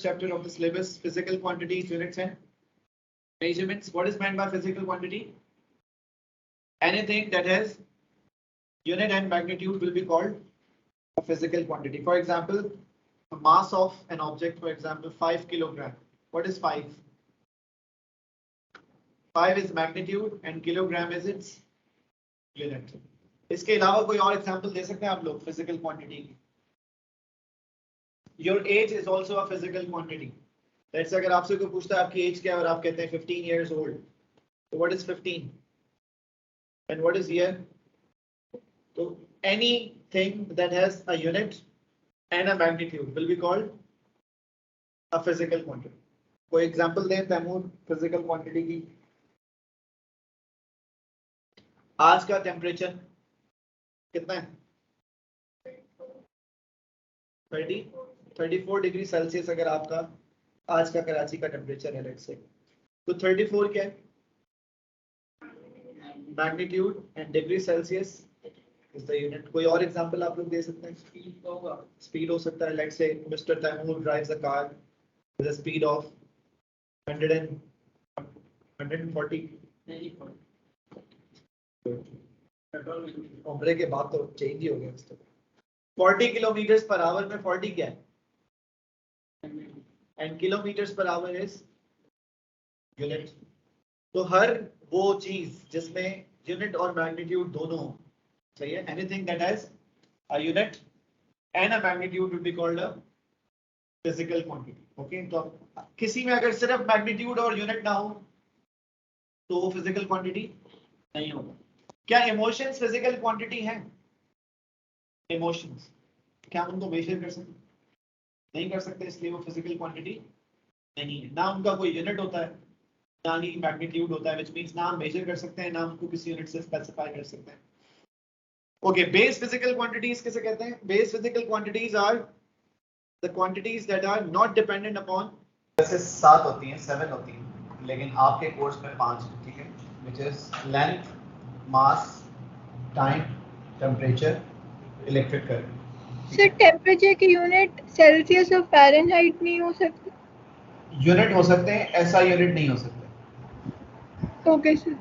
chapter of the syllabus, physical quantities, units and measurements. What is meant by physical quantity? Anything that has unit and magnitude will be called a physical quantity. For example, the mass of an object, for example, 5 kilogram. What is 5? 5 is magnitude and kilogram is its unit. इसके अलावा कोई और example दे सकते हैं आप लोग physical quantity की? Your age is also a physical quantity. Let's say अगर आपसे कोई पूछता है आपकी एज क्या है और आप कहते हैं 15 years old. So what is 15? And what is year? So anything that has a unit and a magnitude will be called a physical quantity. कोई एग्जांपल दें तैमूर फिजिकल क्वांटिटी की? आज का टेम्परेचर कितना है? 34 डिग्री सेल्सियस अगर आपका आज का कराची का टेम्परेचर है लेट्स से, तो 34 क्या है? Magnitude and degree Celsius is the unit. कोई और एग्जांपल आप लोग दे सकते हैं? स्पीड हो सकता है. Let's say mister Taimur drives a car with a speed of 140. उम्र के बाद तो चेंज ही हो गया. 40 किलोमीटर पर आवर में 40 क्या है? And kilometre per hour is unit. तो हर वो चीज जिसमें यूनिट और मैग्नीट्यूड दोनों हो, सही है. Anything that has a unit and a magnitude will be called a physical quantity. Okay, तो किसी में अगर सिर्फ मैग्नीट्यूड और यूनिट ना हो तो वो फिजिकल क्वांटिटी नहीं होगा. क्या इमोशंस फिजिकल क्वांटिटी हैं? इमोशंस क्या हम उनको मेजर कर सकते? नहीं कर सकते, इसलिए वो फिजिकल क्वांटिटी नहीं है. ना उनका कोई यूनिट होता है, ना ही मैग्नीट्यूड होता है, व्हिच मींस ना हम मेजर कर सकते हैं, ना उनको किसी यूनिट से स्पेसिफाई कर सकते हैं. ओके, बेस फिजिकल क्वांटिटीज किसे कहते हैं? Base physical quantities are the quantities that are not dependent upon. जैसे 7 होती हैं, 7 होती हैं, लेकिन आपके कोर्स में 5 है, ठीक है, which is length, mass, time, temperature, electric current. Sir temperature की यूनिट सेल्सियस और फ़ारेनहाइट नहीं हो सकती? यूनिट हो सकते हैं, ऐसा यूनिट नहीं हो सकते. Okay sir.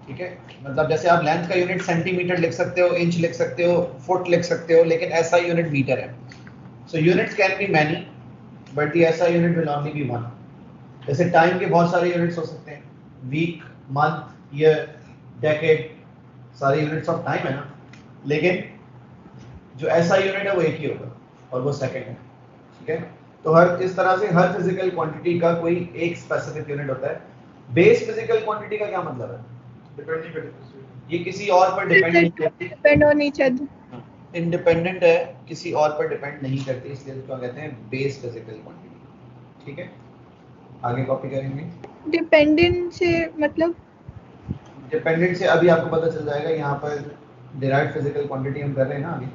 ठीक है, मतलब जैसे आप लेंथ का यूनिट सेंटीमीटर लिख सकते हो, इंच लिख सकते हो, फुट लिख सकते हो, लेकिन ऐसा यूनिट मीटर है. So units can be many but the ऐसा unit will only be one. जैसे टाइम के बहुत सारे यूनिट्स हो सकते हैं, वीक, मंथ, ईयर, डेकेड, सारे यूनिट्स ऑफ टाइम है ना, लेकिन जो ऐसा यूनिट है वो एक ही होगा और वो सेकंड है. ठीक है, तो हर इस तरह से हर फिजिकल क्वांटिटी का कोई एक स्पेसिफिक यूनिट होता है. बेस फिजिकल क्वांटिटी का क्या मतलब है? ये किसी और पर डिपेंड नहीं करती, depend on each other, independent है, किसी और पर डिपेंड नहीं करती, इसलिए इसको कहते हैं बेस फिजिकल क्वांटिटी. ठीक है, आगे कॉपी करेंगे. डिपेंडेंट से मतलब? डिपेंडेंट से अभी आपको पता चल जाएगा. यहाँ पर डिराइव्ड फिजिकल क्वांटिटी हम कर रहे हैं ना आगे,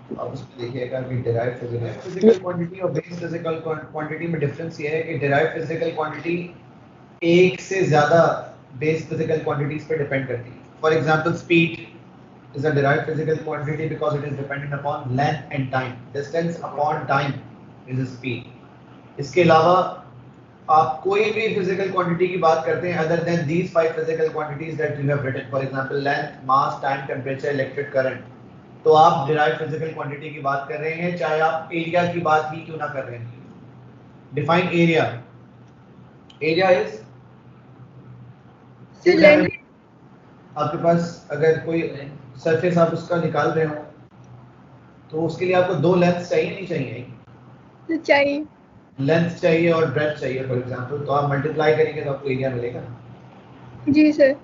तो आप उसमें देखिएगा कि डिराइव्ड फिजिकल क्वांटिटी और बेस फिजिकल क्वांटिटी में डिफरेंस ये है कि डिराइव्ड फिजिकल क्वांटिटी एक से ज्यादा बेस फिजिकल क्वांटिटीज पे डिपेंड करती है. For example speed is a derived physical quantity because it is dependent upon length and time. Distance upon time is a speed. इसके अलावा आप कोई भी physical quantity की बात करते हैं other than these 5 physical quantities that you have written, for example length, mass, time, temperature, electric current, तो आप derived physical quantity की बात कर रहे हैं, चाहे आप area की बात ही क्यों ना कर रहे हैं. Define area. Area is आपके पास अगर कोई सरफेस आप उसका निकाल रहे हो तो उसके लिए आपको 2 लेंथ चाहिए नहीं चाहिए? चाहिए. लेंथ चाहिए और ब्रेड्थ चाहिए फॉर एग्जांपल, तो आप मल्टीप्लाई करेंगे तो आपको एरिया मिलेगा. जी सर.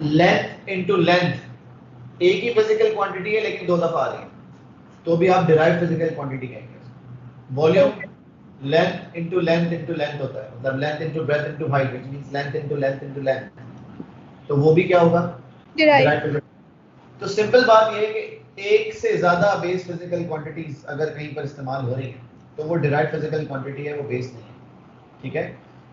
लेंथ इनटू लेंथ एक ही फिजिकल क्वांटिटी है लेकिन 2 दफा आ रही है, तो भी आप डिराइव्ड फिजिकल क्वांटिटी कहेंगे. वॉल्यूम लेंथ इनटू लेंथ होता है, मतलब length into breadth into height, which means length into length, तो वो भी क्या होगा? डिराइव्ड. तो सिंपल बात ये है कि एक से ज्यादा बेस फिजिकल क्वांटिटीज अगर कहीं पर इस्तेमाल हो रही है तो वो डिराइव्ड फिजिकल क्वांटिटी है, वो बेस नहीं है. ठीक है,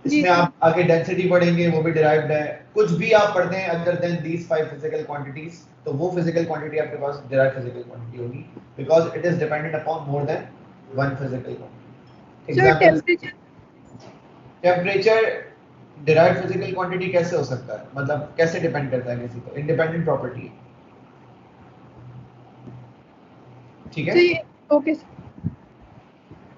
इसमें आप आगे डेंसिटी पढ़ेंगे, वो भी डिराइव्ड है. कुछ भी आप पढ़ते हैं other than these 5 physical quantities, तो वो फिजिकल क्वांटिटी आपके पास डिराइव्ड फिजिकल क्वांटिटी होगी because it is dependent upon more than one physical quantity. Example temperature derived physical quantity कैसे हो सकता है, मतलब कैसे डिपेंड करता है किसी पर, इंडिपेंडेंट प्रॉपर्टी है, ठीक है। तो ये ओके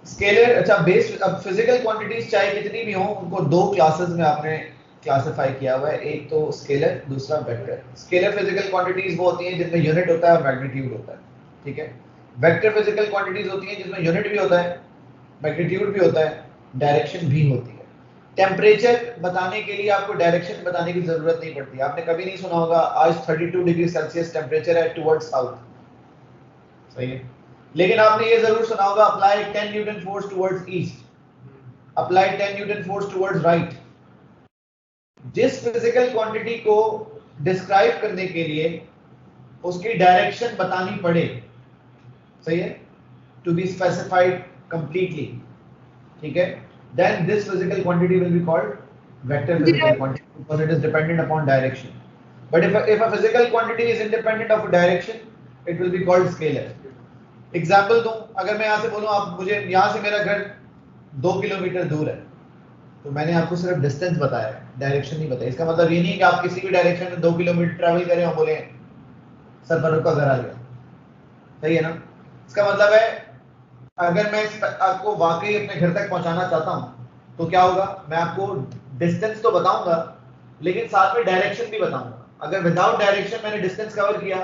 स्केलर, अच्छा बेस, अब फिजिकल क्वांटिटीज चाहे कितनी भी हो उनको दो क्लासेस में आपने क्लासिफाई किया हुआ है, एक तो स्केलर, दूसरा वेक्टर। स्केलर फिजिकल क्वांटिटीज वो होती हैं जिनमें यूनिट होता है और मैग्नीट्यूड होता है, ठीक है। वेक्टर फिजिकल क्वांटिटीज होती हैं जिसमें यूनिट भी होता है, मैग्नीट्यूड भी होता है, डायरेक्शन भी होती है। टेम्परेचर बताने के लिए आपको डायरेक्शन बताने की जरूरत नहीं पड़ती। आपने कभी नहीं सुना होगा आज 32 डिग्री सेल्सियस टेम्परेचर है टुवर्ड्स साउथ, सही है। लेकिन आपने ये जरूर सुना होगा apply 10 Newton force towards east, apply 10 Newton force towards right. जिस फिजिकल क्वांटिटी को डिस्क्राइब करने के लिए उसकी डायरेक्शन बतानी पड़े, सही है, टू बी स्पेसिफाइड कंप्लीटली, ठीक है, then this physical quantity will be called vector physical quantity because it is dependent upon direction. But if a physical quantity is independent of a direction, it will be called scalar. Example दूं, अगर मैं यहाँ से बोलूं आप मुझे, यहाँ से मेरा घर 2 किलोमीटर दूर है, तो मैंने आपको सिर्फ डिस्टेंस बताया, डायरेक्शन नहीं बताया। इसका मतलब ये नहीं कि आप किसी भी डायरेक्शन में 2 किलोमीटर ट्रैवल करें और बोले सर फरूक का घर आ गया, सही है ना। इसका मतलब है अगर मैं आपको वाकई अपने घर तक पहुंचाना चाहता हूं तो क्या होगा, मैं आपको डिस्टेंस तो बताऊंगा लेकिन साथ में डायरेक्शन भी बताऊंगा। अगर विदाउट डायरेक्शन मैंने डिस्टेंस कवर किया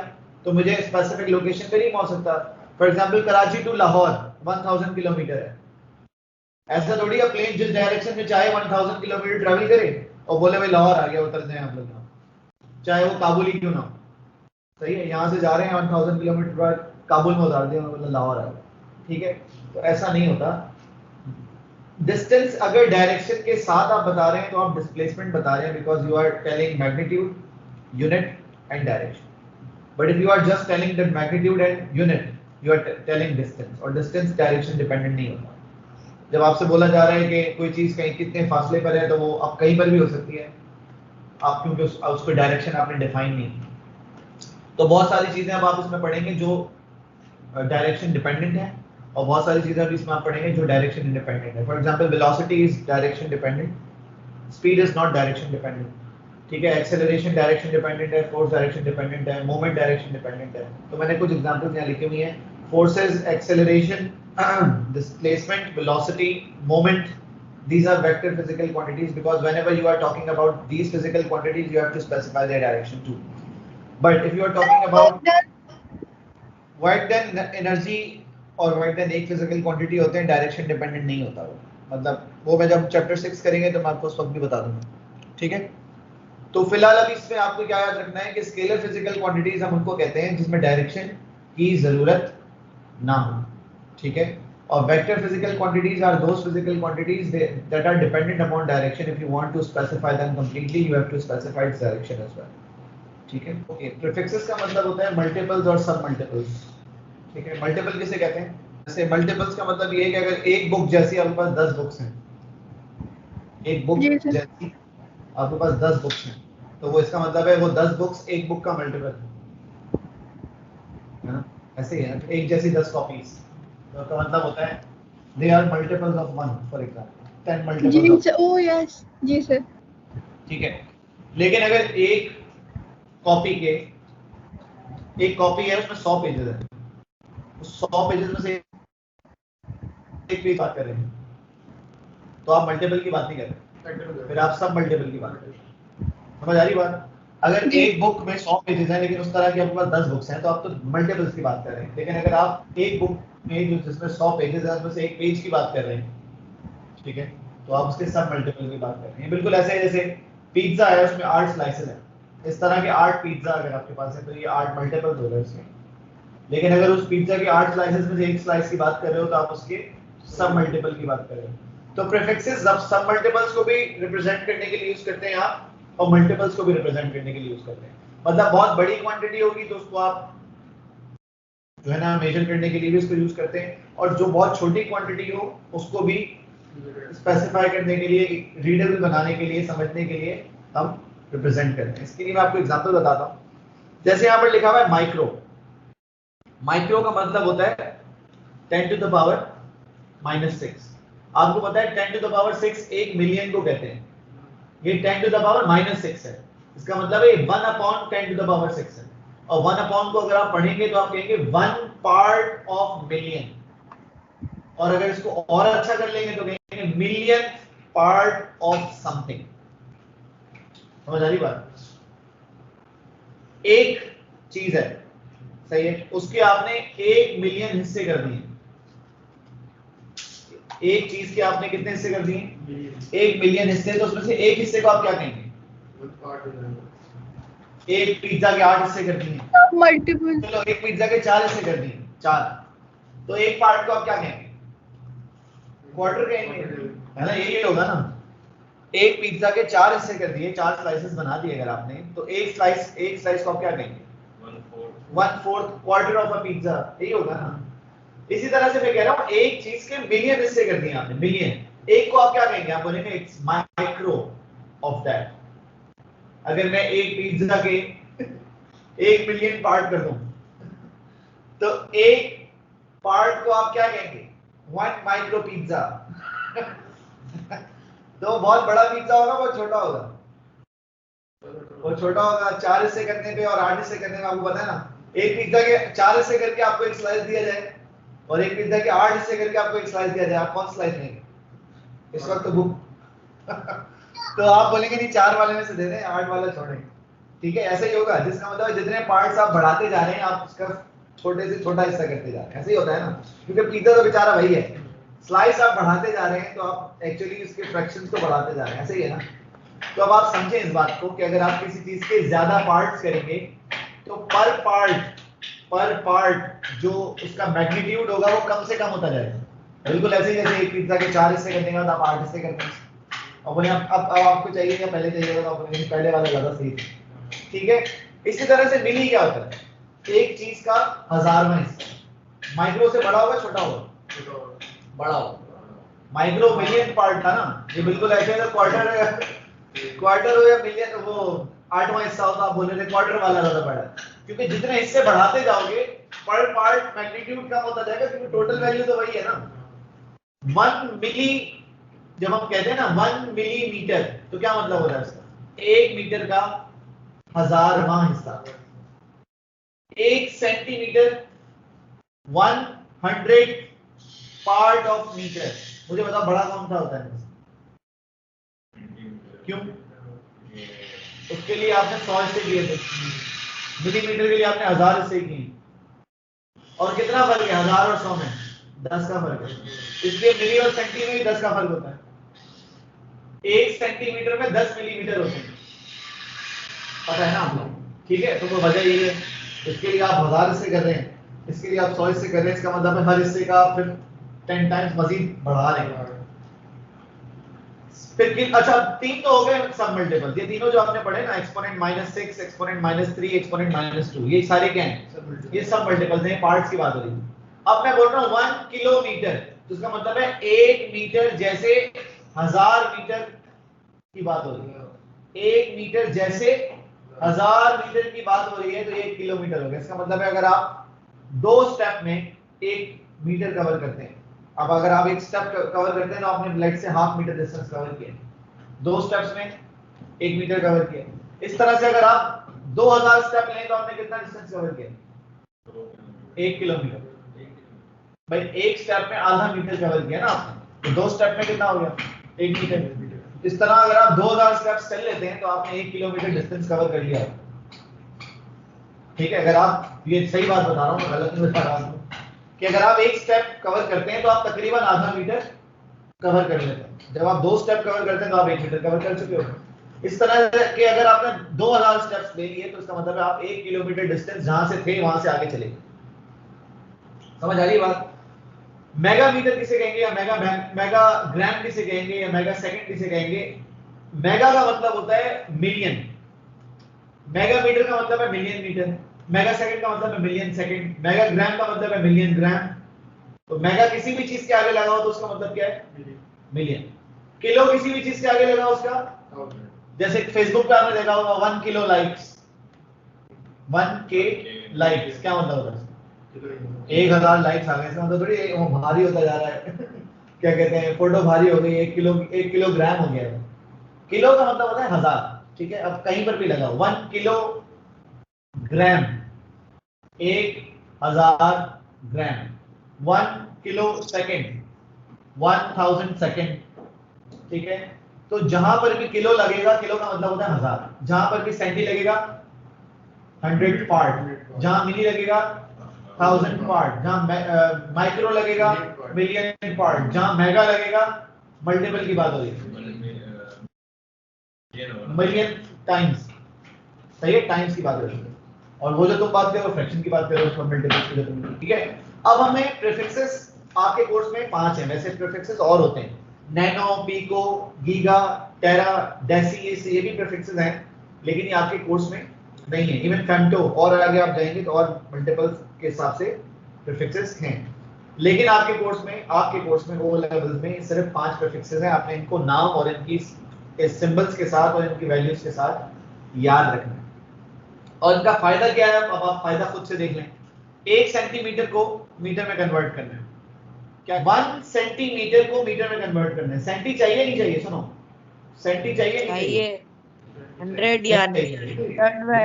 तो मुझे स्पेसिफिक लोकेशन पे नहीं पहुंच सकता। For example Karachi to Lahore 1000 kilometre है, ऐसा थोड़ी है प्लेन जिस डायरेक्शन में चाहे 1000 किलोमीटर ट्रैवल करे और बोले भाई लाहौर आ गया, उतरते हैं आप लोग, चाहे वो काबुल ही क्यों ना हो, सही है। यहाँ से जा रहे हैं 1000 किलोमीटर बाद काबुल में उतार दिया, मतलब लाहौर आ गया, ठीक है। तो ऐसा नहीं होता। डिस्टेंस अगर डायरेक्शन के साथ आप बता रहे हैं तो आप डिस्प्लेसमेंट बता रहे हैं, because you are telling magnitude, unit and direction. But if you are just telling that magnitude and unit, you are telling distance, और डिस्टेंस डायरेक्शन डिपेंडेंट नहीं होता। जब आपसे बोला जा रहा है कि कोई चीज कहीं कितने फासले पर है, तो वो अब कहीं पर भी हो सकती है, आप क्योंकि उसको डायरेक्शन आपने डिफाइन नहीं की। तो बहुत सारी चीजें अब आप इसमें पढ़ेंगे जो डायरेक्शन डिपेंडेंट है, और बहुत सारी चीजें अभी इसमें आप पढ़ेंगे जो डायरेक्शन इंडिपेंडेंट है। For example velocity is direction dependent, speed is not direction dependent, ठीक है। एक्सेलरेशन डायरेक्शन डिपेंडेंट है, फोर्स डायरेक्शन डिपेंडेंट है, मूवमेंट डायरेक्शन डिपेंडेंट है। तो मैंने कुछ एग्जांपल्स यहां लिखे हुए हैं, forces, acceleration, displacement, velocity, movement, these are vector physical quantities because whenever you are talking about these physical quantities you have to specify their direction too. But if you are talking about work done, energy और work done एक physical quantity होते हैं, direction dependent नहीं होता वो, मतलब वो मैं जब चैप्टर 6 करेंगे तो मैं आपको उस वक्त भी बता दूंगा, ठीक है। तो फिलहाल अभी इसमें आपको क्या याद रखना है कि स्केलर फिजिकल क्वांटिटीज हम उनको कहते हैं जिसमें डायरेक्शन की जरूरत ना हो, ठीक है। और vector physical quantities are those physical quantities that are dependent upon direction. If you want to specify them completely you have to specify its direction as well, ठीक है। ओके, प्रीफिक्सेस का मतलब होता है मल्टीपल्स और सब मल्टीपल्स, ठीक है। मल्टीपल किसे कहते हैं, जैसे मल्टीपल्स का मतलब ये है कि अगर एक बुक जैसी आपके पास 10 बुक्स हैं, एक बुक जैसी आपके पास 10 बुक्स हैं, तो वो इसका मतलब है वो 10 बुक्स एक बुक का मल्टीपल है ना। ऐसे ही है, एक जैसी 10 कॉपीज, तो इसका मतलब होता है they are multiples of 1, for example 10 multiples of, जी ओह यस जी सर, ठीक है। लेकिन अगर एक कॉपी के, एक कॉपी है उसमें 100 पेजेस है, 100 पेजेस में से एक पेज बात कर रहे हैं, तो आप मल्टीपल की बात नहीं कर रहे, फिर आप सब मल्टीपल की बात कर रहे हैं। समझ आ रही बात। अगर एक बुक में 100 पेजेस हैं लेकिन उस तरह की आपके पास 10 बुक्स हैं तो आप तो मल्टीपल्स की बात कर रहे हैं। लेकिन अगर आप एक बुक में जो जिसमें 100 पेजेस हैं उसमें से एक पेज की बात कर रहे हैं, ठीक है, तो आप उसके सब मल्टीपल की बात कर रहे हैं। बिल्कुल ऐसे जैसे पिज्जा है उसमें 8 स्लाइसेस हैं, इस तरह के 8 पिज्जा अगर आपके पास है तो ये 8 मल्टीपल्स हो गए उसके। लेकिन अगर उस पिज्जा के 8 स्लाइसेस में से एक स्लाइस की बात कर रहे हो तो आप उसके सब मल्टीपल की बात कर रहे हो। तो प्रीफिक्सेस सब मल्टीपल्स को भी रिप्रेजेंट करने के लिए यूज करते हैं आप, और मल्टीपल्स को भी रिप्रेजेंट करने के लिए यूज करते हैं। मतलब बहुत बड़ी क्वांटिटी होगी तो उसको आप जो है ना मेजर करने के लिए भी इसको यूज करते हैं, और जो बहुत छोटी क्वांटिटी हो उसको भी स्पेसिफाई करने के लिए, रीडेबल बनाने के लिए, समझने के लिए हम रिप्रेजेंट करते हैं। इसके लिए मैं आपको एग्जांपल बताता हूं। जैसे यहाँ पर लिखा हुआ है माइक्रो, माइक्रो का मतलब होता है 10 to the power -6, आपको पता है 10 to the power 6 1 मिलियन को कहते हैं, ये 10 to the power -6 है, इसका मतलब है 1 upon 10 to the power 6 है, और 1 upon को अगर आप पढ़ेंगे तो आप कहेंगे 1 part of million, और अगर इसको और अच्छा कर लेंगे तो कहेंगे मिलियन पार्ट ऑफ समथिंग। समझ आ रही बात? एक चीज है, सही है, उसके आपने 1 मिलियन हिस्से कर दिए। एक चीज के आपने कितने हिस्से कर दिए? 1 मिलियन हिस्से, तो उसमें से एक हिस्से को आप क्या कहेंगे? एक पिज्जा के 8 हिस्से कर दिए, मल्टीपल। चलो एक पिज्जा के 4 हिस्से कर दिए, 4, तो एक पार्ट को आप क्या कहेंगे? क्वार्टर कहेंगे, है ना? यही होगा ना। एक पिज्जा के 4 हिस्से कर दिए, 4 स्लाइसेस बना दिए अगर आपने, तो एक स्लाइस को आप क्या कहेंगे? 1/4 क्वार्टर ऑफ अ पिज्जा, यही होगा ना। इसी तरह से मैं कह रहा हूं एक चीज के मिलियन हिस्से कर दिए आपने, मिलियन, एक को आप क्या कहेंगे? आप बोलेंगे इट्स माइक्रो ऑफ दैट। अगर मैं एक पिज्जा के 1 मिलियन पार्ट कर दूं, तो एक पार्ट को आप क्या कहेंगे? 1 माइक्रो पिज्जा। तो बहुत बड़ा पिज्जा होगा, बहुत छोटा होगा? बहुत छोटा होगा। 4 हिस्से करने पे और 8 हिस्से करने में आपको पता है ना, एक पिज्जा के 4 हिस्से करके आपको एक स्लाइस दिया जाए और एक पिज्जा के 8 हिस्से करके आपको एक स्लाइस दिया जाए, आप कौन स्लाइस लेंगे इस वक्त? बुक। तो आप बोलेंगे नहीं 4 वाले में से दे दें, 8 वाला छोड़ें, ठीक है? ऐसा ही होगा, जिसका मतलब जितने पार्ट्स आप बढ़ाते जा रहे हैं आप उसका छोटे से छोटा हिस्सा करते जा रहे हैं, ऐसे ही होता है ना, क्योंकि पिज्जा तो बेचारा वही है, स्लाइस आप बढ़ाते जा रहे हैं तो आप एक्चुअली उसके फ्रैक्शंस को बढ़ाते जा रहे हैं, ऐसे ही है ना। तो अब आप समझें इस बात को कि अगर आप किसी चीज के ज्यादा पार्ट्स करेंगे तो पर पार्ट जो उसका मैग्नीट्यूड होगा वो कम से कम होता जाएगा। बिल्कुल ऐसे ही जैसे एक पिज्जा के 4 हिस्से करने के बाद आप 8 हिस्से करते हैं, और बोले अब आपको चाहिए या पहले चाहिए, तो आप बोलेंगे पहले वाला ज्यादा सही था, ठीक है? इसी तरह से मिली क्या होता है? एक चीज का 1000वां हिस्सा। माइक्रो से बड़ा होगा, छोटा होगा? बड़ा होगा। माइक्रो मिलियन पार्ट था ना, ये बिल्कुल ऐसे है, क्वार्टर हो या मिलियन, वो 8वां हिस्सा होता, आप बोल रहे थे क्वार्टर वाला ज्यादा बड़ा है, क्योंकि जितने हिस्से बढ़ाते जाओगे पर पार्ट मैग्नीट्यूड कम होता जाएगा, क्योंकि टोटल वैल्यू तो वही है ना। 1 मिली, जब हम कहते हैं ना 1 मिलीमीटर, तो क्या मतलब होता है इसका? 1 मीटर का 1000वां हिस्सा। 1 सेंटीमीटर 100 पार्ट ऑफ मीटर। मुझे बताओ बड़ा कौन सा होता है? क्यों? उसके लिए आपने 100 हिस्से किए थे, मिलीमीटर के लिए आपने 1000 हिस्से किए, और कितना फर्क है 1000 और 100 में? 10 का फर्क है, इसलिए मिली और सेंटी में 10 का फर्क होता है। 1 सेंटीमीटर में 10 मिलीमीटर होते हैं, पता है ना आपको? ठीक है, तो वजह यही है, इसके लिए आप 1000 हिस्से कर रहे हैं, इसके लिए आप 100 हिस्से कर रहे हैं, इसका मतलब है हर हिस्से का आप फिर 10 टाइम्स मजीद बढ़ा रहे हैं। फिर अच्छा, 3 तो हो गए सब मल्टीपल, ये तीनों जो आपने पढ़े ना, एक्सपोनेंट -6, एक्सपोनेंट -3, एक्सपोनेंट -2, ये सारे क्या हैं? ये सब मल्टीपल्स हैं, पार्ट्स की बात हो रही है। अब मैं बोल रहा हूं 1 किलोमीटर, तो इसका मतलब है 1 मीटर जैसे 1000 मीटर की बात हो रही है। 1 मीटर जैसे 1000 मीटर की बात हो रही है, तो 1 किलोमीटर हो गया। इसका मतलब है अगर आप 2 स्टेप में 1 मीटर कवर करते हैं, अब अगर आप एक स्टेप कवर करते हैं तो आपने लेट से ½ मीटर डिस्टेंस कवर किया, 2 स्टेप्स में 1 मीटर कवर किया। इस तरह से अगर आप 2000 स्टेप लें तो आपने कितना डिस्टेंस कवर किया? 1 किलोमीटर। भाई एक स्टेप में ½ मीटर कवर किया ना आपने, तो 2 स्टेप में कितना हो गया? 1 मीटर। इस तरह अगर आप 2000 स्टेप्स चल लेते हैं तो आपने 1 किलोमीटर डिस्टेंस कवर कर लिया, ठीक है? अगर आप, ये सही बात बता रहा हूं, गलत नहीं बता रहा हूं, कि अगर आप एक स्टेप कवर करते हैं तो आप तकरीबन ½ मीटर कवर कर लेते हैं। जब आप 2 स्टेप कवर करते हैं तो आप 1 मीटर कवर कर चुके हो। इस तरह के अगर आपने 2000 स्टेप्स ले लिए तो इसका मतलब है आप 1 किलोमीटर डिस्टेंस जहां से थे वहां से आगे चले गए। समझ आ रही बात? मेगा मीटर किसे कहेंगे, या मेगा ग्राम किसे कहेंगे, या मेगा सेकंड किसे कहेंगे? मेगा का मतलब होता है मिलियन, मेगा मीटर का मतलब है मिलियन मीटर, मेगा सेकंड का मतलब है मिलियन सेकंड, मेगा ग्राम का मतलब है मिलियन ग्राम। तो मेगा किसी भी चीज के आगे लगाओ तो उसका मतलब क्या है? मिलियन। किलो किसी भी चीज के आगे लगाओ उसका, जैसे फेसबुक पे आपने देखा होगा 1 किलो लाइक्स, 1K लाइक्स, क्या मतलब होता है? 1000 लाइक्स आ गए, इसका मतलब थोड़ी वो भारी होता जा रहा है। क्या कहते हैं, फोटो भारी हो गई, 1 किलोग्राम हो गया। किलो का मतलब होता है 1000, ठीक है। अब कहीं पर भी लगाओ, 1 किलोग्राम, 1000 ग्राम, 1 किलो सेकेंड, 1000 सेकेंड, ठीक है। तो जहां पर भी किलो लगेगा, किलो का मतलब होता है 1000, जहां पर भी सेंटी लगेगा 100 पार्ट, जहां मिली लगेगा 1000 पार्ट, जहां माइक्रो लगेगा मिलियन पार्ट, जहां मेगा लगेगा मल्टीपल की बात हो रही है, मिलियन टाइम्स, सही है, टाइम्स की बात हो रही है। और वो जो तुम बात कर रहे हो फ्रैक्शन की बात कर रहे हो, उसको मल्टीपल्स की जरूरत नहीं, ठीक है। अब हमें प्रीफिक्सेस आपके कोर्स में 5 हैं, वैसे प्रीफिक्सेस और होते हैं, नैनो, पिको, गीगा, टेरा, डेसी, ये भी प्रीफिक्सेस हैं, लेकिन ये आपके कोर्स में नहीं है। इवन फेम्टो, और आगे आप जाएंगे तो और मल्टीपल्स के हिसाब से प्रीफिक्सेस हैं, लेकिन आपके कोर्स में ओ लेवल्स में सिर्फ 5 प्रीफिक्सेस हैं। आपने इनको नाम और इनकी सिंबल्स के साथ और इनकी वैल्यूज के साथ याद रखना है। और इनका फायदा क्या है, अब आप फायदा खुद से देख लें। 1 सेंटीमीटर को मीटर में कन्वर्ट करना है, क्या 1 सेंटीमीटर को मीटर में कन्वर्ट करना है। सेंटी चाहिए नहीं चाहिए, सुनो, सेंटी चाहिए नहीं चाहिए, 100 यानी तो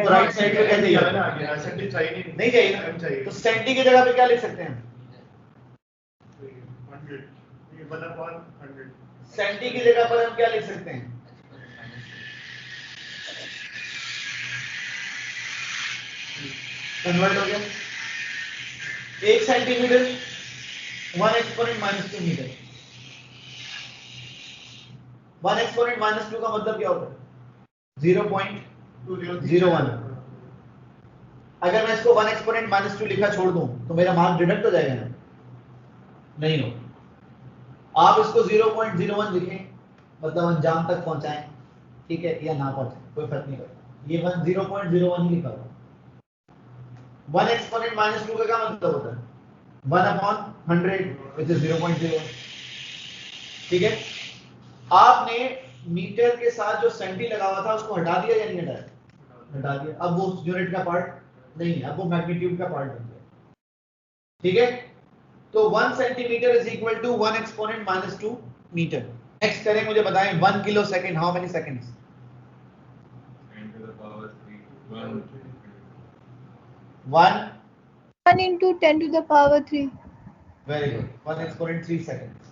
राइट साइड पे कैसे जाना, सेंटी चाहिए नहीं चाहिए ना, तो सेंटी की जगह पे क्या लिख सकते हैं, 100, ये 1/100, सेंटी की जगह पर हम क्या लिख सकते हैं, कन्वर्ट हो गया 1 सेंटीमीटर 1 एक्सपोनेंट -2 मीटर। 1 एक्सपोनेंट -2 का मतलब क्या होता है, 0.01। अगर मैं इसको 1 एक्सपोनेंट -2 लिखा छोड़ दूं तो मेरा मार्क डिडक्ट हो जाएगा ना, नहीं हो। आप इसको 0.01 लिखें, मतलब अंजाम तक पहुंचाएं, ठीक है, या ना पहुंचाएं, कोई फर्क नहीं पड़ता, ये 0.01 ही लिखा हुआ। 1 एक्सपोनेंट -2 का क्या मतलब होता है, 1/100 which is 0.01, ठीक है। आपने मीटर के साथ जो सेंटी लगा हुआ था उसको हटा दिया या नहीं हटाया, हटा दिया। अब वो यूनिट का पार्ट नहीं है, अब वो मैग्नीट्यूड का पार्ट बन गया, ठीक है। तो 1 centimetre is equal to 1 exponent -2 metre. Next करें, मुझे बताएं 1 kilo second, how many seconds, 10 to the power 3, 1 1 into 10 to the power 3. Very good, 1 exponent 3 seconds,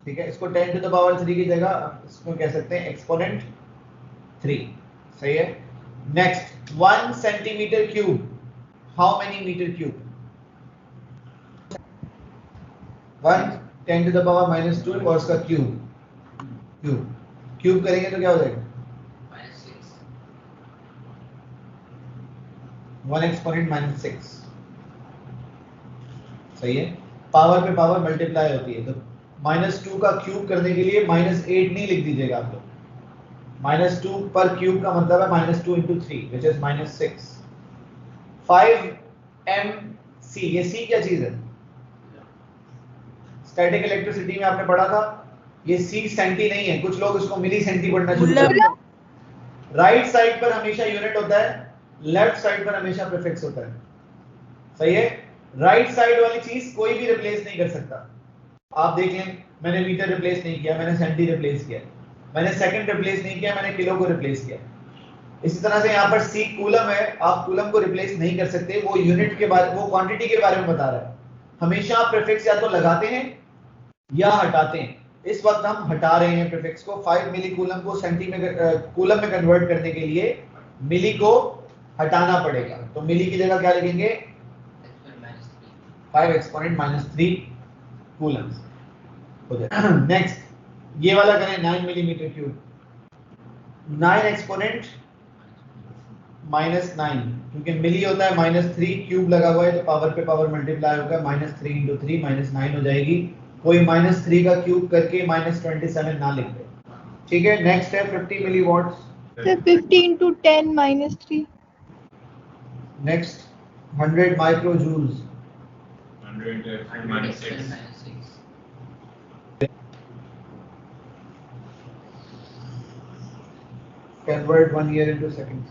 ठीक है। इसको 10 टू द पावर 3 की जगह इसको कह सकते हैं एक्सपोनेंट 3, सही है। Next 1 centimetre cube, how many metre cube, 1 10 to the power -2 और उसका क्यूब करेंगे तो क्या हो जाएगा, -1 एक्सपोनेंट -6, सही है। पावर पे पावर मल्टीप्लाई होती है, तो -2 का क्यूब करने के लिए -8 नहीं लिख दीजिएगा आप लोग, -2 पर क्यूब का मतलब है -2 into 3 which is -6। 5 mc, ये c क्या चीज है, स्टैटिक इलेक्ट्रिसिटी में आपने पढ़ा था, ये c सेंटी नहीं है, कुछ लोग इसको मिली सेंटी पढ़ना शुरू कर दिया। राइट साइड पर हमेशा यूनिट होता है, लेफ्ट साइड पर हमेशा प्रीफिक्स होता है, सही है। राइट साइड वाली चीज कोई भी रिप्लेस नहीं कर सकता। आप देख लें, मैंने मीटर रिप्लेस नहीं किया, मैंने सेंटी रिप्लेस किया, मैंने सेकंड रिप्लेस नहीं किया, मैंने किलो को रिप्लेस किया। इसी तरह से यहाँ पर सी कूलम है, आप कूलम को रिप्लेस नहीं कर सकते, वो यूनिट के बारे, वो क्वांटिटी के बारे में बता रहा है। हमेशा आप प्रीफिक्स या तो लगाते हैं या हटाते हैं। इस वक्त हम हटा रहे हैं प्रीफिक्स को। 5 मिली कूलम को सेंटी में कूलम में कन्वर्ट करने के लिए मिली को हटाना पड़ेगा, तो मिली की जगह क्या लिखेंगे, 5 एक्सपोनेंट -3 कूलम्स हो जाए। नेक्स्ट ये वाला करें, 9 मिलीमीटर क्यूब, 9 एक्सपोनेंट -9, क्योंकि मिली होता है -3, क्यूब लगा हुआ है तो पावर पे पावर मल्टीप्लाई होगा, -3 into 3 -9 हो जाएगी। कोई -3 का क्यूब करके -27 ना लिख दे, ठीक है। नेक्स्ट है 50 milliwatts, So 50 into 10 minus 3. Next 100 micro joules, 100 -6, convert 1 year into seconds.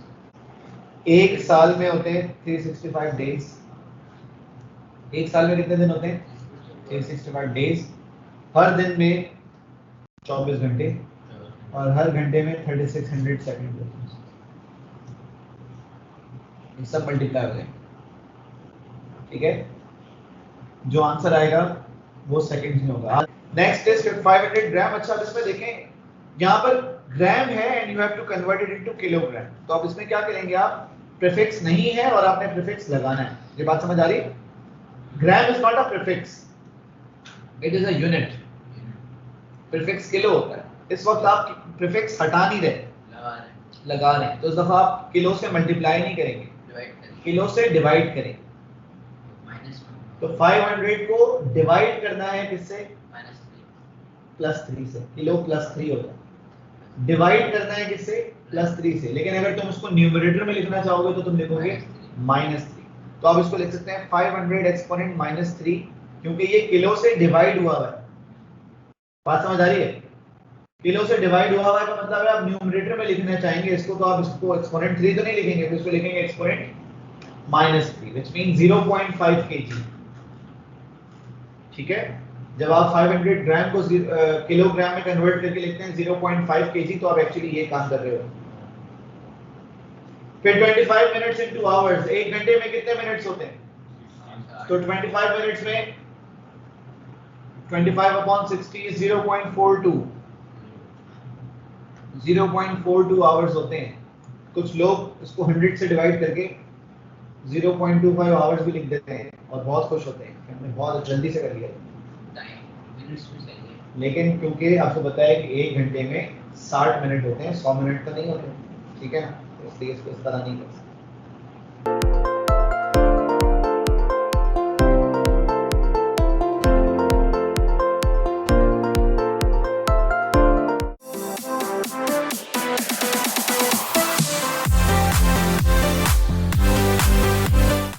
एक साल में होते हैं 365 डेज, एक साल में कितने दिन होते हैं, 365 डेज। हर दिन में 24 घंटे और हर घंटे में 3600 सेकंड होते हैं। ये सब मल्टीप्लाई हो जाएंगे, ठीक है। जो आंसर आएगा वो सेकंड्स में होगा। Next is 500 gram. अच्छा अब इसमें देखें यहाँ पर ग्राम है and you have to convert it into kilogram. तो अब इसमें क्या करेंगे आप, प्रीफिक्स नहीं है और आपने प्रीफिक्स लगाना है। ये बात समझ आ रही? Gram is not a prefix, it is a unit. Prefix kilo होता है। इस वक्त आप प्रीफिक्स हटा नहीं रहे, लगा रहे हैं। तो इस दफा आप किलो से मल्टीप्लाई नहीं करेंगे, किलो से डिवाइड करेंगे। तो 500 को डिवाइड करना है किससे? +3 से। किलो +3 होता है। डिवाइड करना है किससे? +3 से। लेकिन अगर तुम उसको न्यूमरेटर में लिखना चाहोगे तो तुम लिखोगे -3। तो आप इसको लिख सकते हैं 500 एक्सपोनेंट -3, क्योंकि ये किलो से डिवाइड हुआ है। बात समझ आ रही है? किलो से डिवाइड हुआ है का मतलब है आप न्यूमरेटर में लिखना चाहेंगे इसको, तो आप इसको एक्सपोनेंट 3 तो नहीं लिखेंगे, तो इसको लिखेंगे एक्सपोनेंट -3, व्हिच मींस 0.5 kg। ठीक है। जब आप 500 ग्राम को किलोग्राम में कन्वर्ट करके लिखते हैं 0.5 kg, तो आप एक्चुअली ये काम कर रहे हो। फिर 25 मिनट्स इनटू आवर्स। 1 घंटे में कितने मिनट्स होते हैं? तो 25 मिनट्स में 25/60 is 0.42 आवर्स होते हैं। कुछ लोग इसको 100 से डिवाइड करके 0.25 आवर्स भी लिख देते हैं और बहुत खुश होते हैं कि हमने बहुत जल्दी से कर लिया। लेकिन क्योंकि आपको पता है कि 1 घंटे में 60 मिनट होते हैं, 100 मिनट तो नहीं होते, ठीक है ना, इसलिए इसको इस तरह नहीं कर सकते।